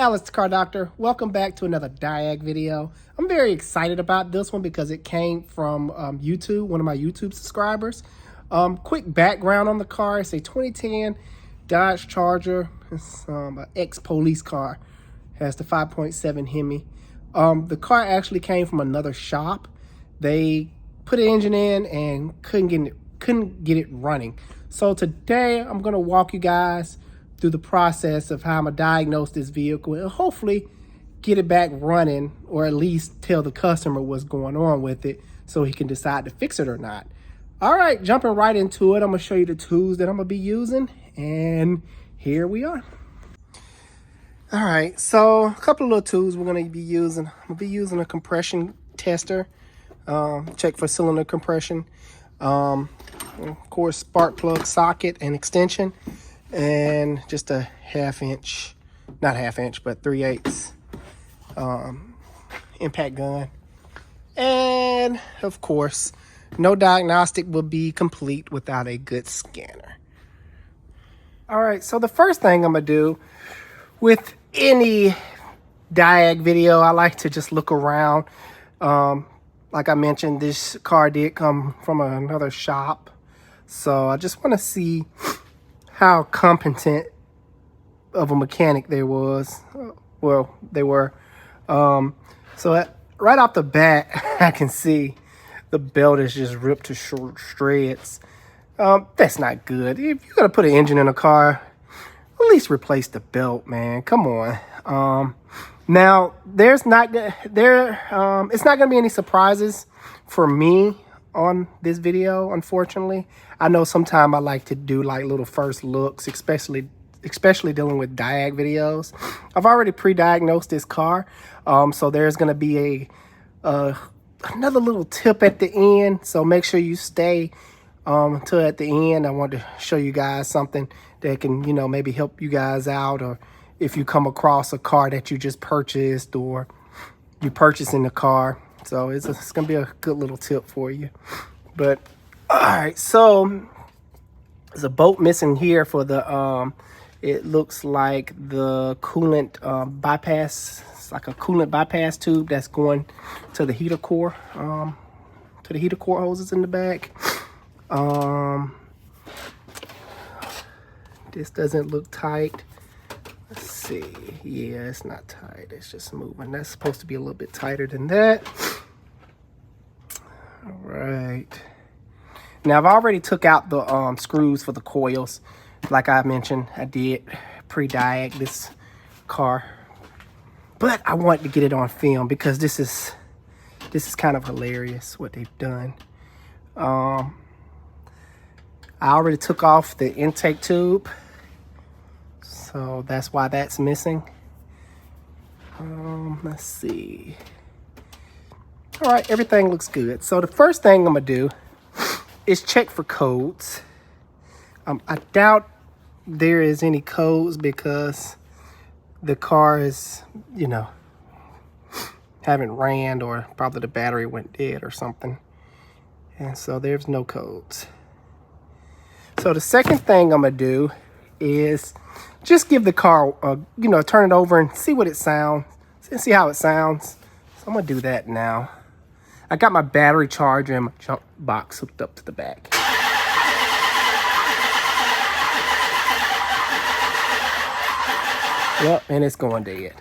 Alex the Car Doctor. Welcome back to another Diag video. I'm very excited about this one because it came from YouTube, one of my YouTube subscribers. Quick background on the car. It's a 2010 Dodge Charger. It's an ex-police car. Has the 5.7 Hemi. The car actually came from another shop. They put an engine in and couldn't get it running. So today I'm going to walk you guys through the process of how I'm gonna diagnose this vehicle and hopefully get it back running, or at least tell the customer what's going on with it so he can decide to fix it or not. All right, jumping right into it, I'm gonna show you the tools that I'm gonna be using, and here we are. All right, so a couple of little tools we're gonna be using. I'm gonna be using a compression tester, check for cylinder compression, of course spark plug socket and extension, and just a 1/2 inch, not 1/2 inch, but 3/8 impact gun. And of course, no diagnostic will be complete without a good scanner. All right, so the first thing I'm gonna do with any diag video, I like to just look around. Like I mentioned, this car did come from another shop, so I just want to see how competent of a mechanic they was. Well, they were. So right off the bat, I can see the belt is just ripped to short shreds. That's not good. If you're gonna put an engine in a car, at least replace the belt, man. Come on. Now it's not gonna be any surprises for me on this video, unfortunately. I know sometimes I like to do like little first looks, especially dealing with diag videos. I've already pre-diagnosed this car, so there's going to be another little tip at the end, so make sure you stay until at the end. I want to show you guys something that can, maybe help you guys out, or if you come across a car that you just purchased or you purchasing the car. So it's going to be a good little tip for you. But all right, so there's a bolt missing here for the it looks like the coolant bypass. It's like a coolant bypass tube that's going to the heater core, hoses in the back. This doesn't look tight. Let's see. Yeah, it's not tight. It's just moving. That's supposed to be a little bit tighter than that. All right. Now I've already took out the screws for the coils. Like I mentioned, I did pre-diag this car, but I wanted to get it on film because this is kind of hilarious what they've done. I already took off the intake tube, so that's why that's missing. Let's see. All right, everything looks good. So the first thing I'm gonna do is check for codes. I doubt there is any codes because the car is, haven't ran, or probably the battery went dead or something. And so there's no codes. So the second thing I'm gonna do is just give the car, turn it over and see what it sounds, see how it sounds. So I'm gonna do that now. I got my battery charger and my jump box hooked up to the back. Yep, and it's going dead.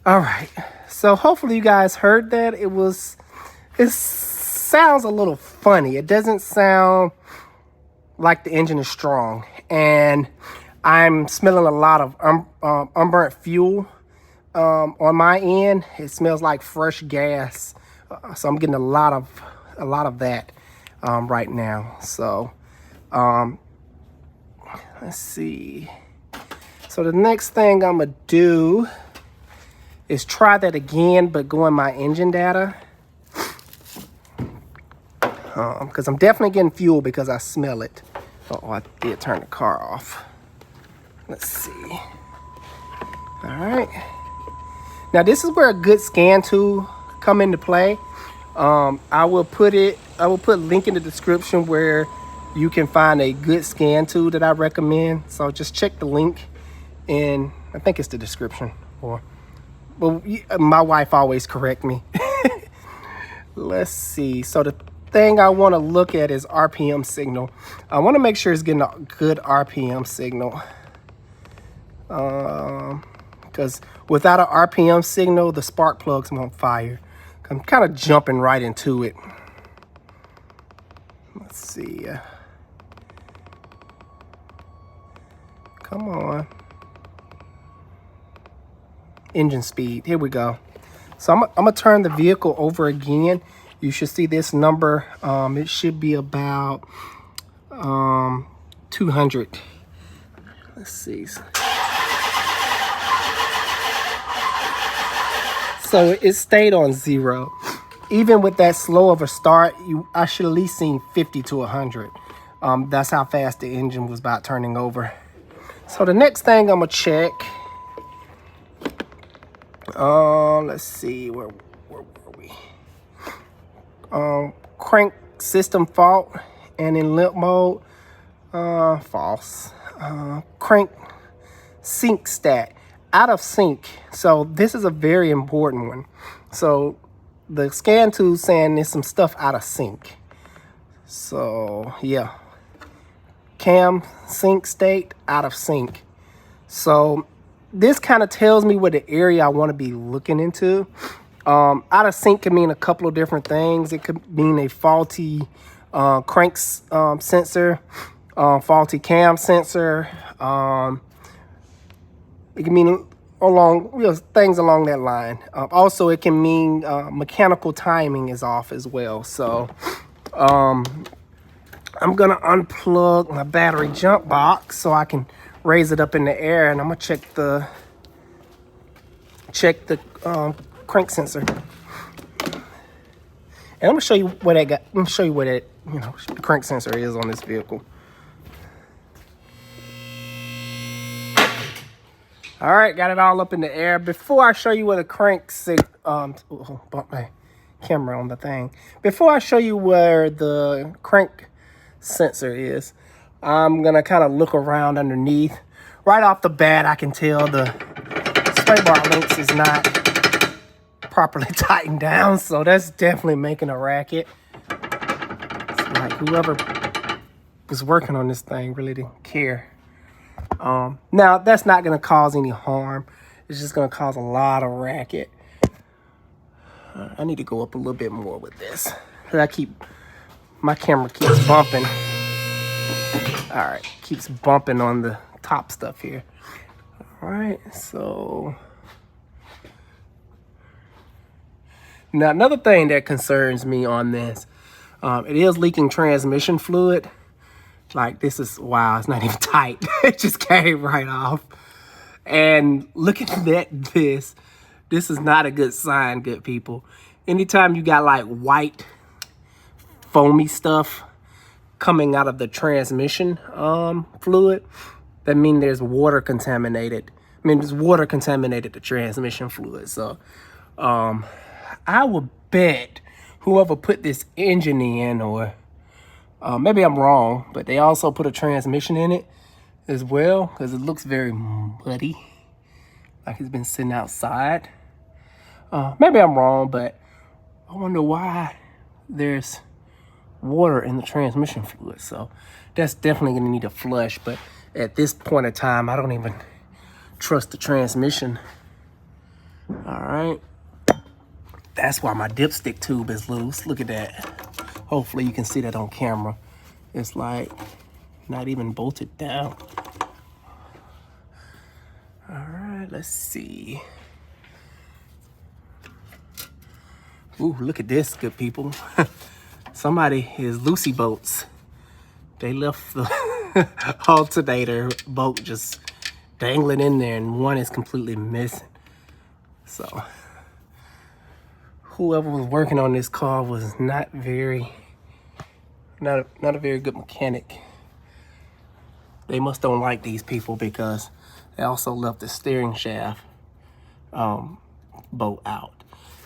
All right, so hopefully you guys heard that. It sounds a little funny. It doesn't sound like the engine is strong, and I'm smelling a lot of unburnt fuel on my end. It smells like fresh gas. So I'm getting a lot of that right now. So let's see. So the next thing I'm gonna do is try that again, but go in my engine data, because I'm definitely getting fuel because I smell it. Oh, I did turn the car off. Let's see. All right. Now this is where a good scan tool come into play. I will put link in the description where you can find a good scan tool that I recommend. So just check the link in, I think it's the description. Or, well, my wife always correct me. Let's see. So the thing I want to look at is RPM signal. I want to make sure it's getting a good RPM signal. Because without an RPM signal, the spark plugs won't fire. I'm kind of jumping right into it. Let's see. Come on. Engine speed. Here we go. So I'm going to turn the vehicle over again. You should see this number. It should be about 200. Let's see. So it stayed on 0. Even with that slow of a start, I should at least seen 50 to 100. That's how fast the engine was about turning over. So the next thing I'm gonna check. Let's see, where were we? Crank system fault and in limp mode. False. Crank sync stat. Out of sync. So this is a very important one. So the scan tool's saying there's some stuff out of sync. So yeah, cam sync state out of sync. So this kind of tells me what the area I want to be looking into. Out of sync can mean a couple of different things. It could mean a faulty crank sensor, faulty cam sensor. It can mean things along that line. Also, it can mean mechanical timing is off as well. So I'm going to unplug my battery jump box so I can raise it up in the air. And I'm going to check the crank sensor. And I'm going to show you what I got. I'm going to show you what the crank sensor is on this vehicle. All right, got it all up in the air. Before I show you where the crank bump my camera on the thing. Before I show you where the crank sensor is, I'm gonna kind of look around underneath. Right off the bat, I can tell the sway bar links is not properly tightened down, so that's definitely making a racket. It's like whoever was working on this thing really didn't care. Now that's not going to cause any harm. It's just going to cause a lot of racket. I need to go up a little bit more with this. My camera keeps bumping. All right, keeps bumping on the top stuff here. All right, so now another thing that concerns me on this, it is leaking transmission fluid. Like this is, wow, it's not even tight. It just came right off. And looking at this is not a good sign, good people. Anytime you got like white foamy stuff coming out of the transmission fluid, that means there's water contaminated. There's water contaminated the transmission fluid. So I would bet whoever put this engine in, or maybe I'm wrong, but they also put a transmission in it as well, because it looks very muddy, like it's been sitting outside. Maybe I'm wrong, but I wonder why there's water in the transmission fluid. So that's definitely going to need a flush. But at this point in time, I don't even trust the transmission. All right. That's why my dipstick tube is loose. Look at that. Hopefully you can see that on camera. It's like not even bolted down. All right, let's see. Ooh, look at this, good people. Somebody is loosey boats. They left the alternator bolt just dangling in there, and one is completely missing. So whoever was working on this car was not a very good mechanic. They must don't like these people, because they also left the steering shaft bolt out.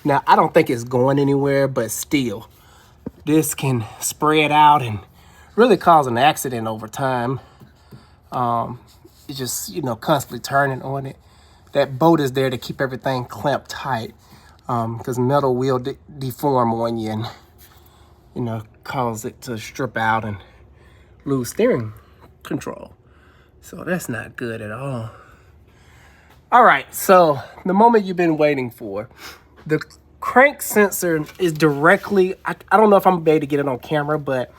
Now, I don't think it's going anywhere, but still, this can spread out and really cause an accident over time. It's just, constantly turning on it. that bolt is there to keep everything clamped tight, because metal will deform on you and, you know, cause it to strip out and lose steering control. So that's not good at all. All right, so the moment you've been waiting for. The crank sensor is directly, I don't know if I'm gonna be able to get it on camera, but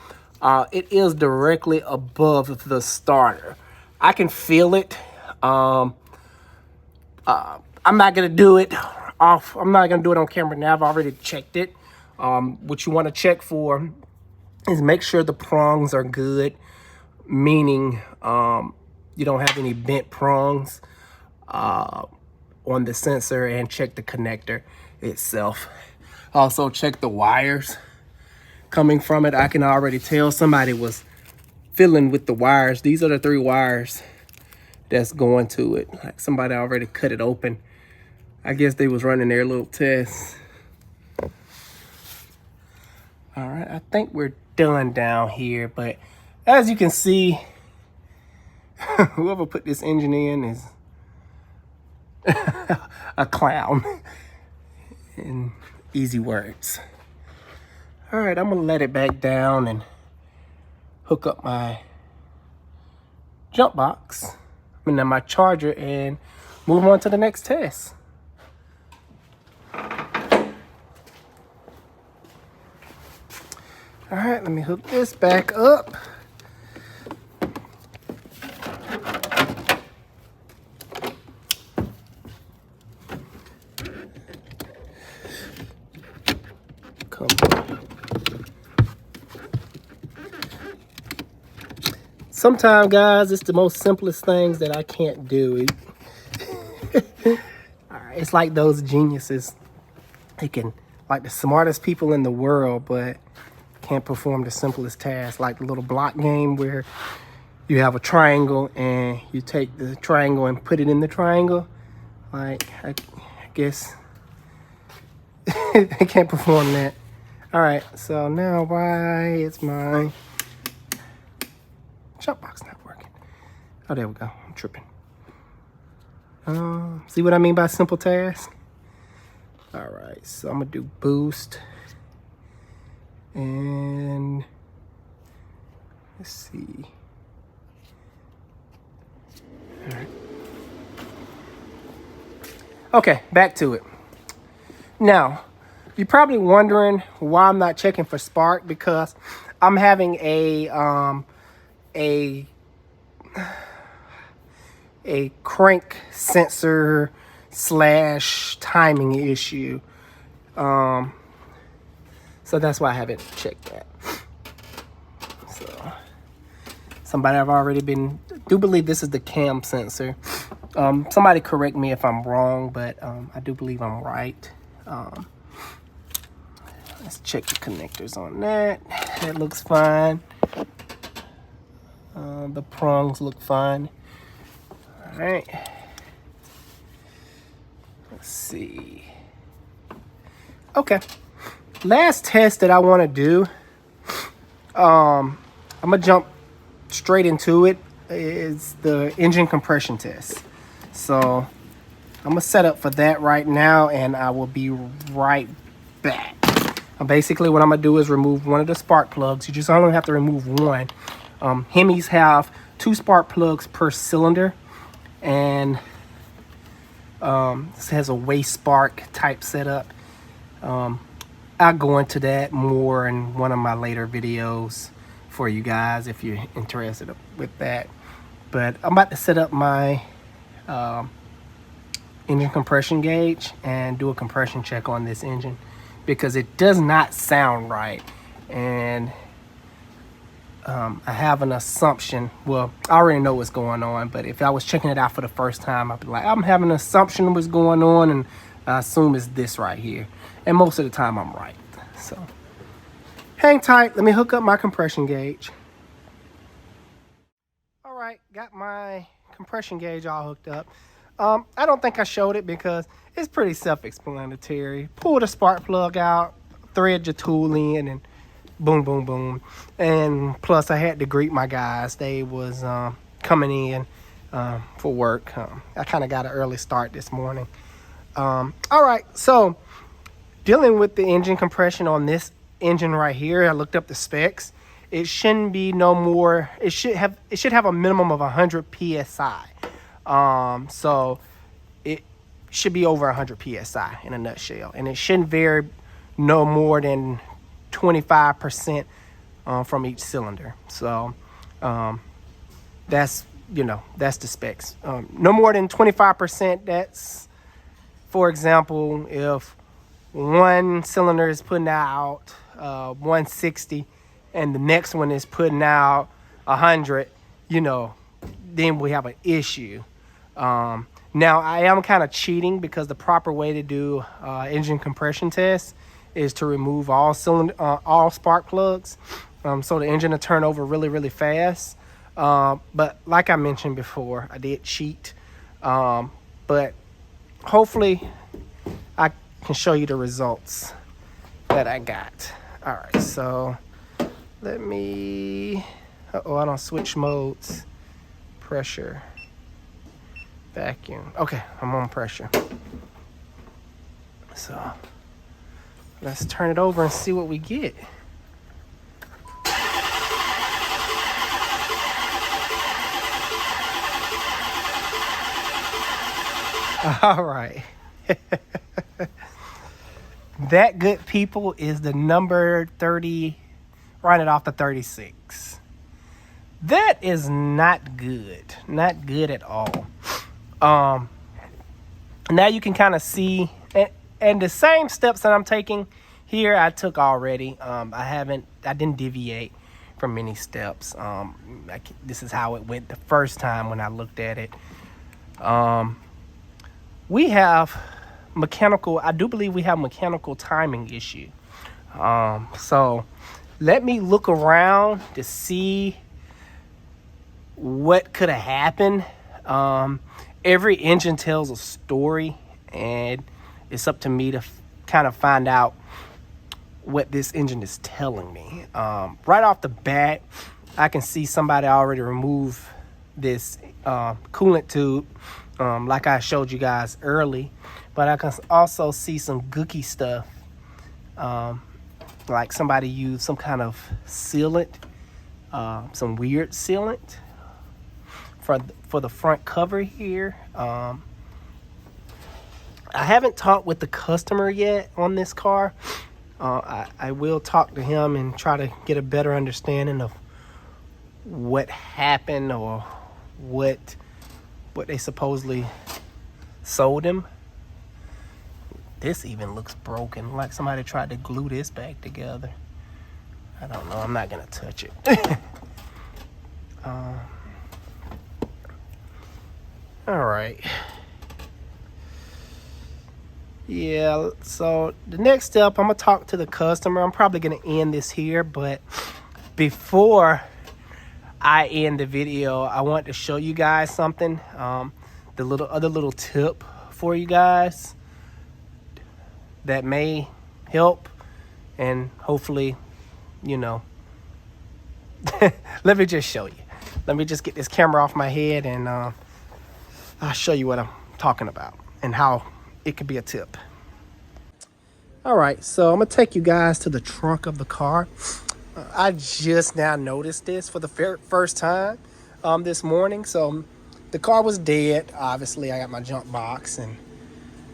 it is directly above the starter. I can feel it. I'm not gonna do it off. I'm not gonna do it on camera now. I've already checked it. What you want to check for is make sure the prongs are good, meaning you don't have any bent prongs on the sensor, and check the connector itself. Also check the wires coming from it. I can already tell somebody was fiddling with the wires. These are the 3 wires that's going to it. Like somebody already cut it open. I guess they was running their little tests. All right, I think we're done down here, but as you can see, whoever put this engine in is a clown, in easy words. All right, I'm gonna let it back down and hook up my jump box, and then my charger, and move on to the next test. All right, let me hook this back up. Sometimes, guys, it's the most simplest things that I can't do. It's like those geniuses. They can, like the smartest people in the world, but can't perform the simplest tasks. Like the little block game where you have a triangle and you take the triangle and put it in the triangle. Like, I guess they can't perform that. All right, so now why is my jump box not working? Oh, there we go. I'm tripping. See what I mean by simple task? All right, so I'm gonna do boost, and let's see. All right. Okay, back to it. Now, you're probably wondering why I'm not checking for spark, because I'm having a crank sensor / timing issue. So that's why I haven't checked that. So somebody I've already been, do believe this is the cam sensor. Somebody correct me if I'm wrong, but I do believe I'm right. Let's check the connectors on that. That looks fine. The prongs look fine. All right. Let's see. Okay. Last test that I want to do, I'm gonna jump straight into it, is the engine compression test. So I'm gonna set up for that right now, and I will be right back. Basically, what I'm gonna do is remove one of the spark plugs. You just only have to remove one. Hemis have 2 spark plugs per cylinder, and this has a waste spark type setup. I'll go into that more in one of my later videos for you guys if you're interested with that. But I'm about to set up my engine compression gauge and do a compression check on this engine, because it does not sound right. And I have an assumption, well, I already know what's going on, but if I was checking it out for the first time, I'd be like, I'm having an assumption what's going on, and I assume it's this right here. And most of the time I'm right. So hang tight, let me hook up my compression gauge. All right, got my compression gauge all hooked up. I don't think I showed it because it's pretty self-explanatory. Pull the spark plug out, thread your tool in, and boom, boom, boom. And plus I had to greet my guys. They was coming in. for work. I kind of got an early start this morning. All right, so dealing with the engine compression on this engine right here, I looked up the specs. It shouldn't be no more. It should have a minimum of 100 psi. So it should be over 100 psi in a nutshell, and it shouldn't vary no more than 25% from each cylinder. So that's that's the specs. No more than 25%. That's, for example, if one cylinder is putting out 160 and the next one is putting out 100, then we have an issue. Now I am kind of cheating because the proper way to do engine compression tests is to remove all spark plugs, so the engine will turn over really, really fast. But like I mentioned before, I did cheat. But hopefully I can show you the results that I got. All right, so let me, I don't switch modes. Pressure, vacuum. Okay, I'm on pressure. So let's turn it over and see what we get. All right. That, good people, is the number 30, running off the 36. That is not good. Not good at all. Now you can kind of see, and the same steps that I'm taking here, I took already. I didn't deviate from any steps. This is how it went the first time when I looked at it. We have I do believe we have mechanical timing issue. So let me look around to see what could have happened. Every engine tells a story, and it's up to me to kind of find out what this engine is telling me. Right off the bat, I can see somebody already removed this coolant tube, like I showed you guys early, but I can also see some gooky stuff, like somebody used some kind of sealant, some weird sealant for the front cover here. I haven't talked with the customer yet on this car. I will talk to him and try to get a better understanding of what happened or what they supposedly sold him. This even looks broken, like somebody tried to glue this back together. I don't know. I'm not gonna touch it. All right. Yeah, so the next step, I'm gonna talk to the customer. I'm probably gonna end this here, but before I end the video, I want to show you guys something. The other little tip for you guys that may help, and hopefully, let me just show you. Let me just get this camera off my head, and I'll show you what I'm talking about and how it could be a tip. All right, so I'm gonna take you guys to the trunk of the car. I just now noticed this for the first time this morning. So the car was dead. Obviously, I got my jump box and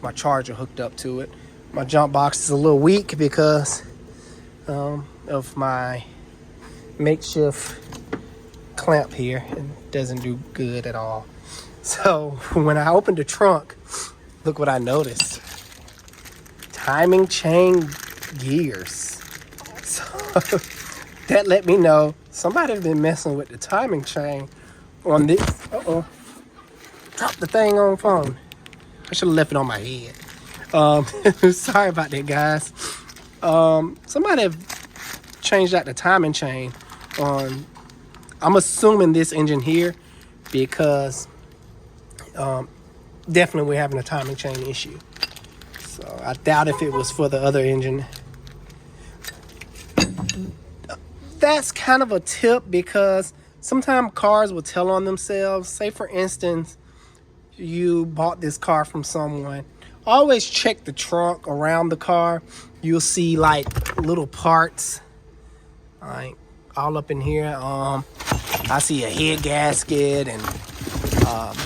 my charger hooked up to it. My jump box is a little weak because of my makeshift clamp here. It doesn't do good at all. So when I opened the trunk, look what I noticed. Timing chain gears. So that let me know somebody's been messing with the timing chain on this. Dropped the thing on phone. I should have left it on my head. Sorry about that, guys. Somebody have changed out the timing chain on, I'm assuming, this engine here, because definitely we're having a timing chain issue. So I doubt if it was for the other engine. That's kind of a tip because Sometimes cars will tell on themselves. Say for instance, you bought this car from someone. Always check the trunk around the car. You'll see like little parts, like all up in here. I see a head gasket, and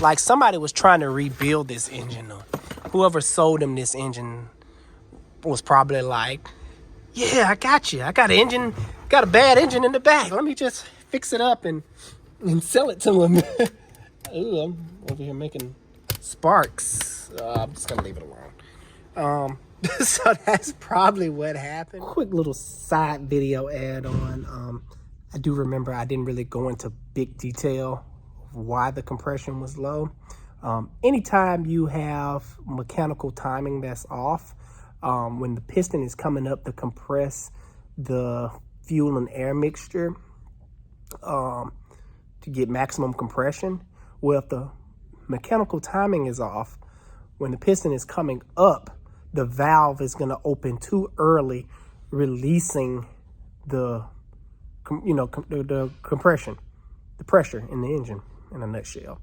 like somebody was trying to rebuild this engine. Whoever sold him this engine was probably like, yeah, I got you. I got an engine, got a bad engine in the back. Let me just fix it up and sell it to him. Ooh, I'm over here making sparks. I'm just gonna leave it alone. So that's probably what happened. Quick little side video add on. I do remember I didn't really go into big detail of why the compression was low. Anytime you have mechanical timing that's off, when the piston is coming up to compress the fuel and air mixture to get maximum compression, well, if the mechanical timing is off, when the piston is coming up, the valve is going to open too early, releasing the compression, the pressure in the engine in a nutshell.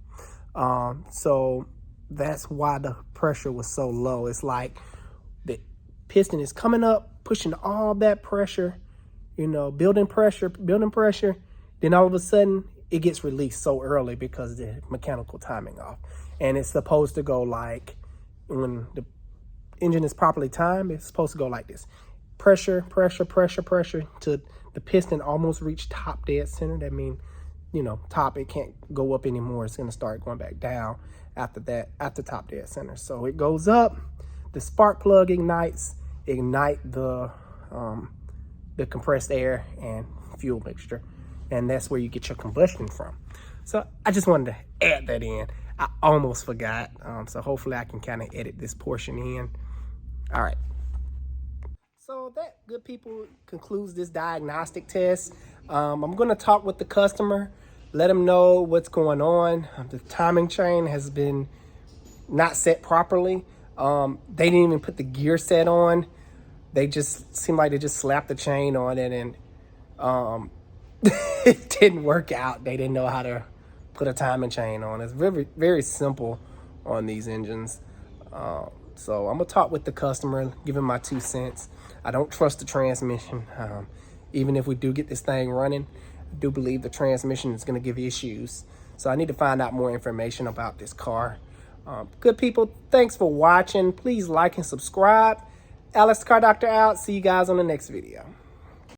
So that's why the pressure was so low. It's like the piston is coming up, pushing all that pressure, building pressure. Then all of a sudden it gets released so early because the mechanical timing off. And it's supposed to go like, when the engine is properly timed, it's supposed to go like this. Pressure, pressure, pressure, pressure to the piston almost reach top dead center. That means, top, it can't go up anymore. It's going to start going back down after that, after top dead center. So it goes up, the spark plug ignites, ignite the compressed air and fuel mixture. And that's where you get your combustion from. So I just wanted to add that in. I almost forgot. So hopefully I can kind of edit this portion in. All right. So that, good people, concludes this diagnostic test. I'm going to talk with the customer, let them know what's going on. The timing chain has been not set properly. They didn't even put the gear set on. They just seemed like they just slapped the chain on it, and it didn't work out. They didn't know how to put a timing chain on. It's very, very simple on these engines. So I'm gonna talk with the customer, give him my 2 cents. I don't trust the transmission. Even if we do get this thing running, I do believe the transmission is gonna give issues. So I need to find out more information about this car. Good people, thanks for watching. Please like and subscribe. Alex the Car Doctor out. See you guys on the next video.